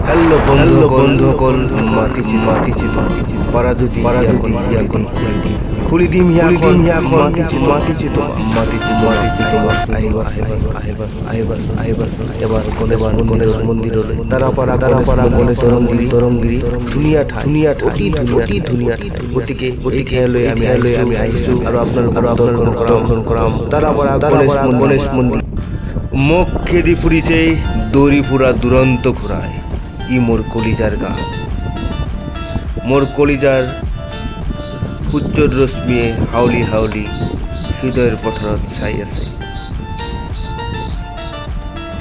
Hello বন্ধুসকল মাতিছি পাৰাজুতি খুলি দিম মাতিছি তোমাক এবাৰ গণেশ মন্দিৰলৈ তাৰাপাৰা গণেশ তৰংগিৰি ধুনীয়া ঠাই অতি ধুনীয়া গতিকে ঠাইলৈ আমি আহিছোঁ আৰু আপোনালোকক দৰ্শন কৰাম তাৰাপাৰা গণেশ মন্দিৰ। মোক খেদি ফুৰিছে দৌৰি ফুৰা দুৰন্ত ঘূৰাই ই মোৰ কলিজাৰ গান, মোৰ কলিজাৰ সূৰ্যৰ ৰশ্মিয়ে হাউলি হৃদয়ৰ পথাৰত চাই আছে।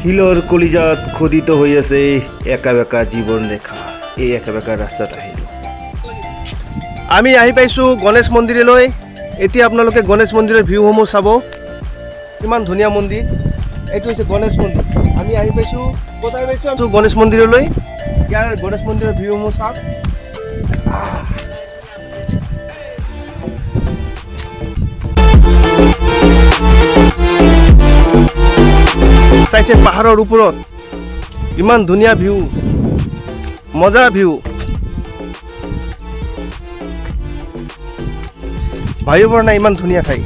শিলৰ কলিজাত খোদিত হৈ আছে একা বেকা জীৱন ৰেখা। এই একা বেকা ৰাস্তাত আহিলোঁ। আমি আহি পাইছোঁ গণেশ মন্দিৰলৈ। এতিয়া আপোনালোকে গণেশ মন্দিৰৰ ভিউসমূহ চাব। কিমান ধুনীয়া মন্দিৰ। এইটো হৈছে গণেশ মন্দিৰ। আমি আহি পাইছোঁ গণেশ মন্দিৰলৈ। ইয়াৰ গণেশ মন্দিৰৰ ভিউসমূহ চাওক। চাইছে পাহাৰৰ ওপৰত ইমান ধুনীয়া ভিউ, মজা ভিউ। ভাবিব পৰা নাই ইমান ধুনীয়া ঠাই।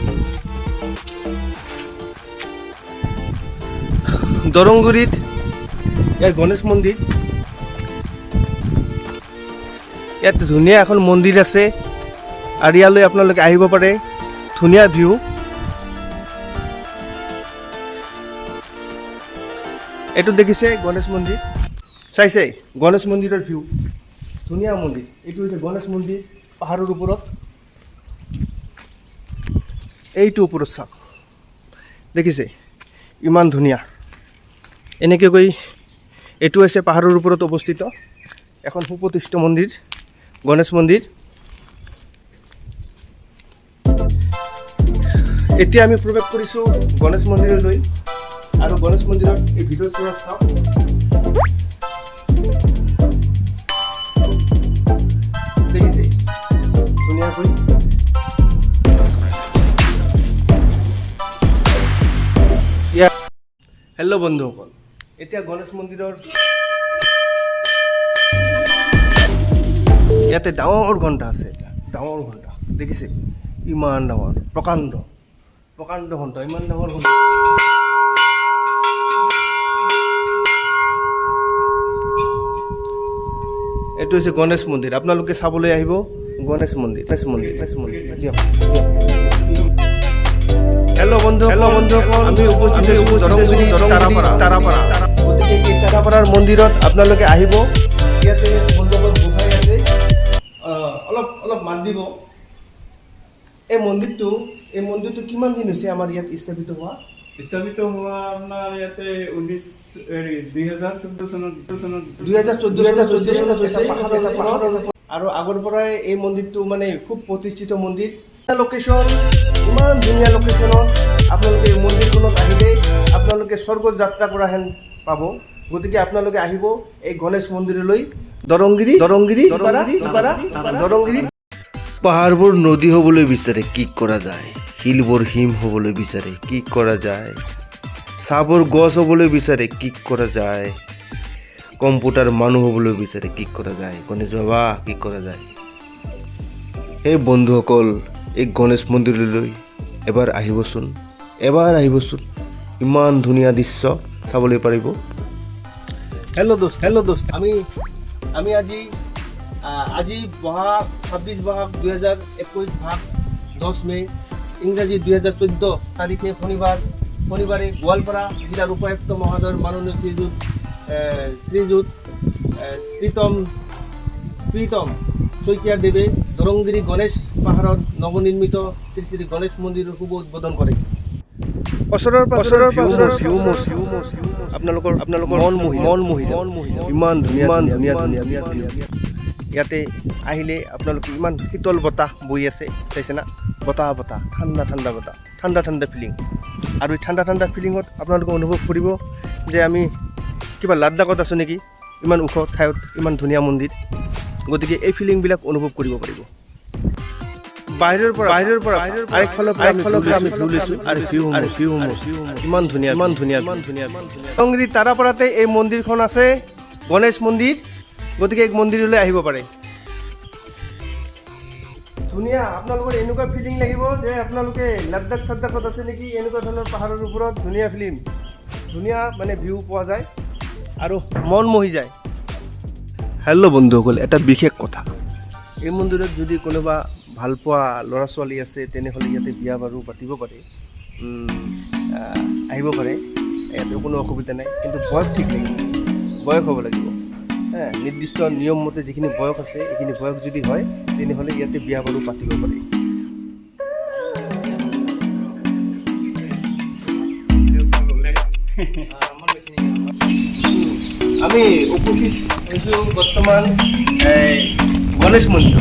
দৰংগুৰিত ইয়াৰ গণেশ মন্দিৰ। ইয়াত ধুনীয়া এখন মন্দিৰ আছে আৰু ইয়ালৈ আপোনালোকে আহিব পাৰে। ধুনীয়া ভিউ। এইটো দেখিছে গণেশ মন্দিৰ। চাইছে গণেশ মন্দিৰৰ ভিউ। ধুনীয়া মন্দিৰ। এইটো হৈছে গণেশ মন্দিৰ পাহাৰৰ ওপৰত। এইটো ওপৰত চাওক, দেখিছে ইমান ধুনীয়া। এনেকৈ গৈ এইটো হৈছে পাহাৰৰ ওপৰত অৱস্থিত এখন সুপ্ৰতিষ্ঠিত মন্দিৰ, গণেশ মন্দিৰ। এতিয়া আমি প্ৰৱেশ কৰিছোঁ গণেশ মন্দিৰলৈ আৰু গণেশ মন্দিৰত এই ভিতৰত চাওক। দেখিছে ধুনীয়াকৈ। হেল্ল' বন্ধুসকল, এতিয়া গণেশ মন্দিৰৰ ইয়াতে ডাঙৰ ঘণ্টা আছে। এটা ডাঙৰ ঘণ্টা দেখিছে, ইমান ডাঙৰ, প্ৰকাণ্ড ঘণ্টা, ইমান ডাঙৰ ঘণ্টা। এইটো হৈছে গণেশ মন্দিৰ। আপোনালোকে চাবলৈ আহিব গণেশ মন্দিৰ। হেল্ল' বন্ধুসকল, আমি উপস্থিত তাৰাপাৰা। গতিকে এই তাৰাপাৰাৰ মন্দিৰত আপোনালোকে আহিব। ইয়াতে মণ্ডপত গোসাঁই আছে, অলপ মাত দিব। এই মন্দিৰটো কিমান দিন হৈছে আমাৰ ইয়াত স্থাপিত হোৱা? আপোনাৰ ইয়াতে 2014 চনত 2014 আৰু আগৰ পৰাই এই মন্দিৰটো মানে খুব প্ৰতিষ্ঠিত মন্দিৰ। লোকেশ্যন, ইমান ধুনীয়া লোকেশ্যনত আপোনালোকে এই মন্দিৰখনত আহিলে আপোনালোকে স্বৰ্গত যাত্ৰা কৰা হেন পাব। গতিকে আপোনালোকে আহিব এই গণেশ মন্দিৰলৈ। দৰংগিৰি। পাহাৰবোৰ নদী হ'বলৈ বিচাৰে, কি কৰা যায়? শিলবোৰ হিম হ'বলৈ বিচাৰে, কি কৰা যায়? চাহবোৰ গছ হ'বলৈ বিচাৰে, কি কৰা যায়? কম্পিউটাৰ মানুহ হ'বলৈ বিচাৰে, কি কৰা যায়? গণেশ বাবা, কি কৰা যায়? এই বন্ধুসকল, এই গণেশ মন্দিৰলৈ এবাৰ আহিবচোন। ইমান ধুনীয়া দৃশ্য চাবলৈ পাৰিব। হেল্ল' দোস্ত, আমি আজি 26 বহাগ 2021 ভাগ 10 মে ইংৰাজী 2014 তাৰিখে শনিবাৰে গোৱালপাৰা জিলাৰ উপায়ুক্ত মহোদয় মাননীয় শ্ৰীযুত প্ৰীতম শইকীয়া দেৱে দৰংগিৰি গণেশ পাহাৰত নৱনিৰ্মিত শ্ৰী গণেশ মন্দিৰৰ শুভ উদ্বোধন কৰে। ওচৰৰ আপোনালোকৰ মন মোহি ইমান ধুনীয়া। ইয়াতে আহিলে আপোনালোকে ইমান শীতল বতাহ বৈ আছে, চাইছে না? বতাহ ঠাণ্ডা ফিলিং। আৰু এই ঠাণ্ডা ফিলিঙত আপোনালোকে অনুভৱ কৰিব যে আমি কিবা লাডাখত আছোঁ নেকি। ইমান ওখ ঠাইত ইমান ধুনীয়া মন্দিৰ। গতিকে এই ফিলিংবিলাক অনুভৱ কৰিব পাৰিব। বাহিৰৰ পৰা আৰেকফালৰ পৰা আমি ভিউ লৈছোঁ আৰু ভিউসমূহ ইমান ধুনীয়া। দৰংগিৰি তাৰাপাৰাতে এই মন্দিৰখন আছে, গণেশ মন্দিৰ। গতিকে এই মন্দিৰলৈ আহিব পাৰে। ধুনীয়া, আপোনালোকৰ এনেকুৱা ফিলিং লাগিব যে আপোনালোকে লাডাখ চাডাখত আছে নেকি, এনেকুৱা ধৰণৰ পাহাৰৰ ওপৰত ধুনীয়া ফিল্ম, ধুনীয়া মানে ভিউ পোৱা যায় আৰু মন মোহি যায়। হেল্ল' বন্ধুসকল, এটা বিশেষ কথা, এই মন্দিৰত যদি কোনোবা ভাল পোৱা ল'ৰা ছোৱালী আছে তেনেহ'লে ইয়াতে বিয়া বাৰু পাতিব পাৰে, আহিব পাৰে, ইয়াতে কোনো অসুবিধা নাই। কিন্তু বয়স ঠিক লাগিব, বয়স হ'ব লাগিব, নিৰ্দিষ্ট নিয়ম মতে যিখিনি বয়স আছে এইখিনি বয়স যদি হয় তেনেহ'লে ইয়াতে বিয়া বাৰু পাতিব পাৰি। আমি উপস্থিত হৈছোঁ বৰ্তমান গণেশ মন্দিৰ,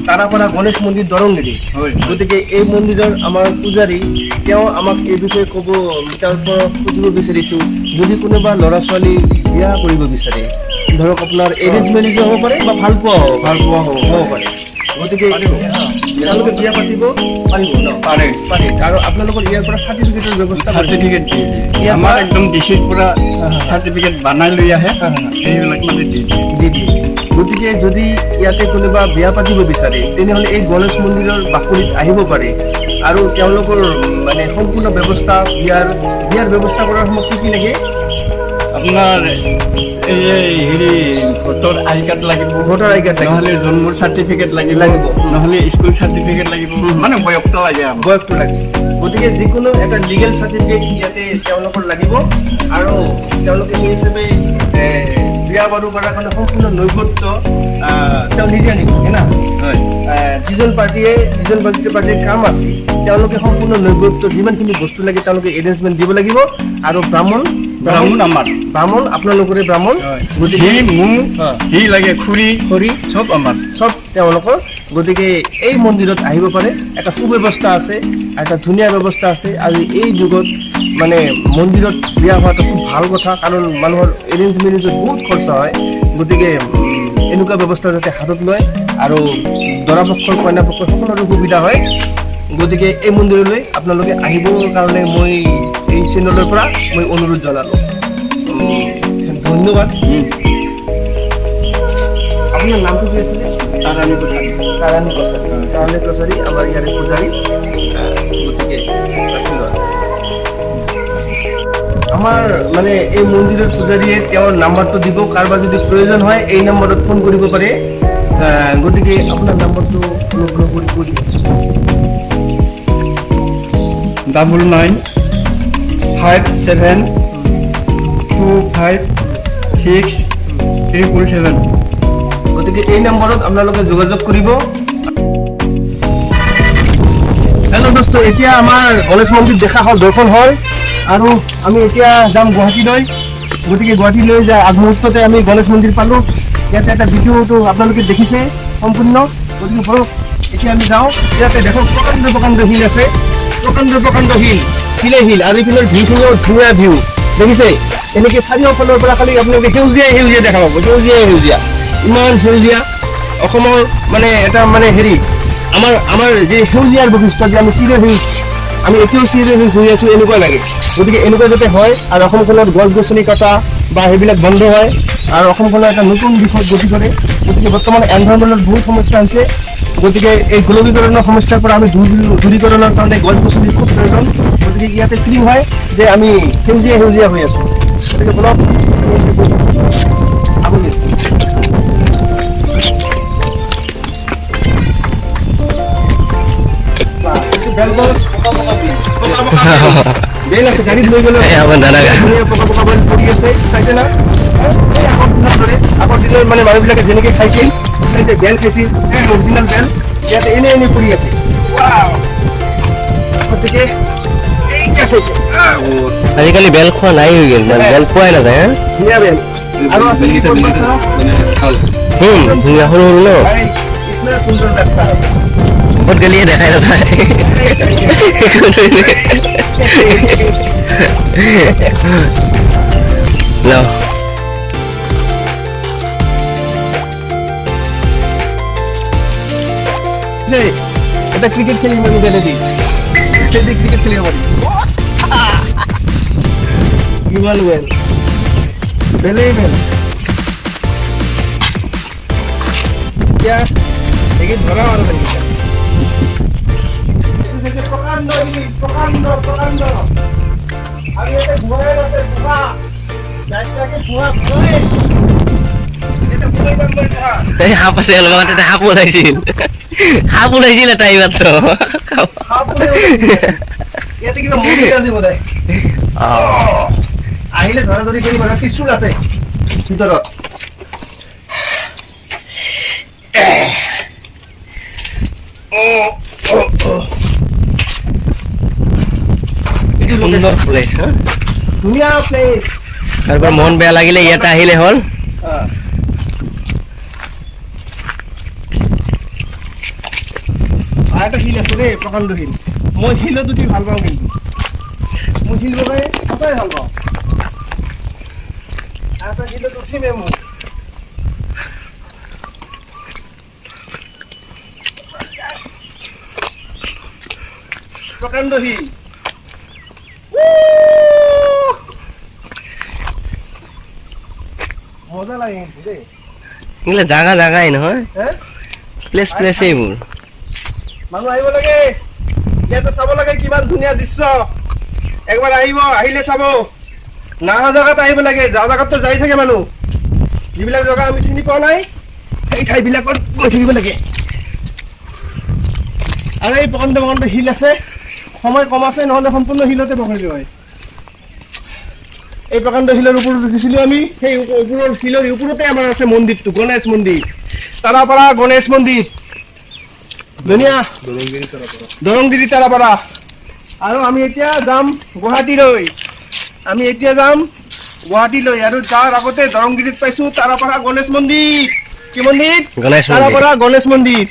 তাৰাপাৰা গণেশ মন্দিৰ দৰংগিৰি। গতিকে এই মন্দিৰৰ আমাৰ পূজাৰী, তেওঁ আমাক এই বিষয়ে ক'ব, তেওঁৰ পৰা সুধিব বিচাৰিছোঁ, যদি কোনোবা ল'ৰা ছোৱালী বিয়া কৰিব বিচাৰে, ধৰক আপোনাৰ এৰেঞ্জ মেৰেজ হ'ব পাৰে বা ভাল পোৱা হ'ব পাৰে, গতিকে তেওঁলোকে বিয়া পাতিব পাৰিব ন? পাৰে। আৰু আপোনালোকৰ ইয়াৰ পৰা চাৰ্টিফিকেটৰ ব্যৱস্থা, চাৰ্টিফিকেট আমাৰ একদম ডিচিৰ পৰা চাৰ্টিফিকেট বনাই লৈ আহে, সেইবিলাক মানে দি দিয়ে। গতিকে যদি ইয়াতে কোনোবা বিয়া পাতিব বিচাৰে তেনেহ'লে এই গণেশ মন্দিৰৰ বাকৰিত আহিব পাৰে আৰু তেওঁলোকৰ মানে সম্পূৰ্ণ ব্যৱস্থা, বিয়াৰ ব্যৱস্থা কৰাৰ সময়ত কি কি লাগে? আপোনাৰ এই হেৰি ভোটৰ আই কাৰ্ড লাগিব, নহ'লে জন্মৰ চাৰ্টিফিকেট লাগিব, নহ'লে স্কুল চাৰ্টিফিকেট লাগিব, মানে বয়সটো লাগে, বয়সটো লাগে। গতিকে যিকোনো এটা লিগেল চাৰ্টিফিকেট ইয়াতে তেওঁলোকৰ লাগিব আৰু তেওঁলোকে সেই হিচাপে বিয়া বাৰু কৰাৰ কাৰণে সম্পূৰ্ণ নৈবত্য তেওঁ নিজে আনিব না। যিজন পাৰ্টীৰ কাম আছে তেওঁলোকে সম্পূৰ্ণ নৈবত্য যিমানখিনি বস্তু লাগে তেওঁলোকে এৰেঞ্জমেণ্ট দিব লাগিব আৰু ব্ৰাহ্মণ আপোনালোকৰে ব্ৰাহ্মণ, গতিকে যি লাগে খৰি চব তেওঁলোকৰ। গতিকে এই মন্দিৰত আহিব পাৰে, এটা সুব্যৱস্থা আছে, এটা ধুনীয়া ব্যৱস্থা আছে। আৰু এই যুগত মানে মন্দিৰত বিয়া হোৱাটো খুব ভাল কথা, কাৰণ মানুহৰ এৰেঞ্জ মেৰেজত বহুত খৰচা হয়। গতিকে এনেকুৱা ব্যৱস্থা যাতে হাতত লয় আৰু দৰা পক্ষৰ কইনা পক্ষৰ সকলোৰে সুবিধা হয়। গতিকে এই মন্দিৰলৈ আপোনালোকে আহিবৰ কাৰণে মই এই চেনেলৰ পৰা মই অনুৰোধ জনালোঁ। ধন্যবাদ। আপোনাৰ নামটো কি আছিলে? তাৰাণী কছাৰী, আমাৰ ইয়াৰে পূজাৰী। গতিকে ধন্যবাদ। আমাৰ মানে এই মন্দিৰৰ পূজাৰীয়ে তেওঁৰ নাম্বাৰটো দিব, কাৰোবাৰ যদি প্ৰয়োজন হয় এই নম্বৰত ফোন কৰিব পাৰে। গতিকে আপোনাৰ নাম্বাৰটো অনুগ্ৰহ কৰি কৈ দিব। 9957256777। গতিকে এই নম্বৰত আপোনালোকে যোগাযোগ কৰিব। হেল্ল' দোস্ত, এতিয়া আমাৰ গণেশ মন্দিৰ দেখা হ'ল, দৰ্শন হ'ল, আৰু আমি এতিয়া যাম গুৱাহাটীলৈ। গতিকে গুৱাহাটীলৈ যায় আগমুহূৰ্ততে আমি গণেশ মন্দিৰ পালোঁ। ইয়াতে এটা ভিডিঅ'টো আপোনালোকে দেখিছে সম্পূৰ্ণ। গতিকে বলক এতিয়া আমি যাওঁ। ইয়াতে দেখক প্ৰকাণ্ড হিল আছে, প্ৰকাণ্ড হিল, আৰু এইফালৰ ভিউখিনিও ধুনীয়া ভিউ দেখিছে। এনেকৈ চাৰিওফালৰ পৰা খালি আপোনালোকে সেউজীয়া দেখা পাব, সেউজীয়া, ইমান সেউজীয়া। অসমৰ মানে এটা মানে হেৰি, আমাৰ যে সেউজীয়াৰ বৈশিষ্ট্য, যে আমি আমি এতিয়াও চিৰসেউজ হৈ আছোঁ এনেকুৱা লাগে। গতিকে এনেকুৱা যাতে হয় আৰু অসমখনত গছ গছনি কটা বা সেইবিলাক বন্ধ হয় আৰু অসমখনৰ এটা নতুন দিশত গতি কৰে। গতিকে বৰ্তমান এনভাইৰনমেণ্টত বহুত সমস্যা হৈছে। গতিকে এই গোলকীকৰণৰ সমস্যাৰ পৰা আমি দূৰীকৰণৰ কাৰণে গছ গছনিৰ খুব প্ৰয়োজন। গতিকে ইয়াতে ফিলিং হয় যে আমি সেউজীয়া হৈ আছোঁ। গতিকে বলক আপুনি বেল আছে, গাড়ীত লৈ গ'লে পকা বেল পৰি আছে, চাইছে না? আগৰ দিনৰ মানে মানুহবিলাকে যেনেকৈ খাইছিল, বেল খাইছিল, অৰিজিনেল বেল ইয়াতে এনে পৰি আছে। গতিকে আজিকালি বেল খোৱা নাই হৈ গ'ল, বেল পোৱাই নাযায়। ধুনীয়া বেল আৰু আছে ধুনীয়া সৰু সৰু ন, সুন্দৰ ৰাস্তা ক'ত গেলিয়ে দেখাই নাযায়। এটা ক্রিকেট খেলিব পারি, বেলে দিই ক্রিকেট খেলিব পারি। ইমান বেল, বেলেই বেল। এতিয়া এইকেইটা ধৰা আৰু এইকেইটা প্ৰকাণ্ড প্ৰকাণ্ড প্ৰকাণ্ড আৰু ইয়াতে ভুৱাই আছে ভুৱা যাত্ৰাকে ভুৱা ভুৱাই এটা ভুৱাই দাম লৈ থকা এই সাপ আছে লগত এটা সাপ ওলাইছিল এটা এইমাত্ৰ ইয়াতে কিবা মন্দিৰ আছে বোধহয় আহিলে ধৰা ধৰি কৰি মানে ত্ৰিশূল আছে ভিতৰত সুন্দৰ প্লেচ হা ধুনীয়া প্লেচ কাৰোবাৰ মন বেয়া লাগিলে ইয়াতে আহিলে হ'ল আৰু এটা শিল আছে দেই প্ৰকাণ্ড শিল মই শিলত উঠি ভাল পাওঁ কিন্তু মই শিল বগাই সঁচাই ভাল পাওঁ আৰু এটা শিলত উঠিমে মোক প্ৰকাণ্ড শিল মজা লাগে কিন্তু দেই এইগিলা জাগাই নহয় হে প্লেচ এইবোৰ মানুহ আহিব লাগে ইয়াতে চাব লাগে কিমান ধুনীয়া দৃশ্য একবাৰ আহিলে চাব নাহা জেগাত আহিব লাগে যা জেগাততো যাই থাকে মানুহ যিবিলাক জেগা আমি চিনি পোৱা নাই সেই ঠাইবিলাকত গৈ থাকিব লাগে আৰু এই প্ৰকাণ্ড শিল আছে সময় কম আছে নহ'লে সম্পূৰ্ণ শিলতে পকৰি হয় এই প্ৰকাণ্ড শিলৰ ওপৰত উঠিছিলোঁ আমি সেই ওপৰৰ শিলৰ ওপৰতে আমাৰ আছে মন্দিৰটো গণেশ মন্দিৰ তাৰাপাৰা গণেশ মন্দিৰ ধুনীয়া দৰংগিৰি তাৰাপাৰা আৰু আমি এতিয়া যাম গুৱাহাটীলৈ আৰু তাৰ আগতে দৰংগিৰিত পাইছোঁ তাৰাপাৰা গণেশ মন্দিৰ কি মন্দিৰ গণেশ মন্দিৰ। তাৰাপাৰা গণেশ মন্দিৰ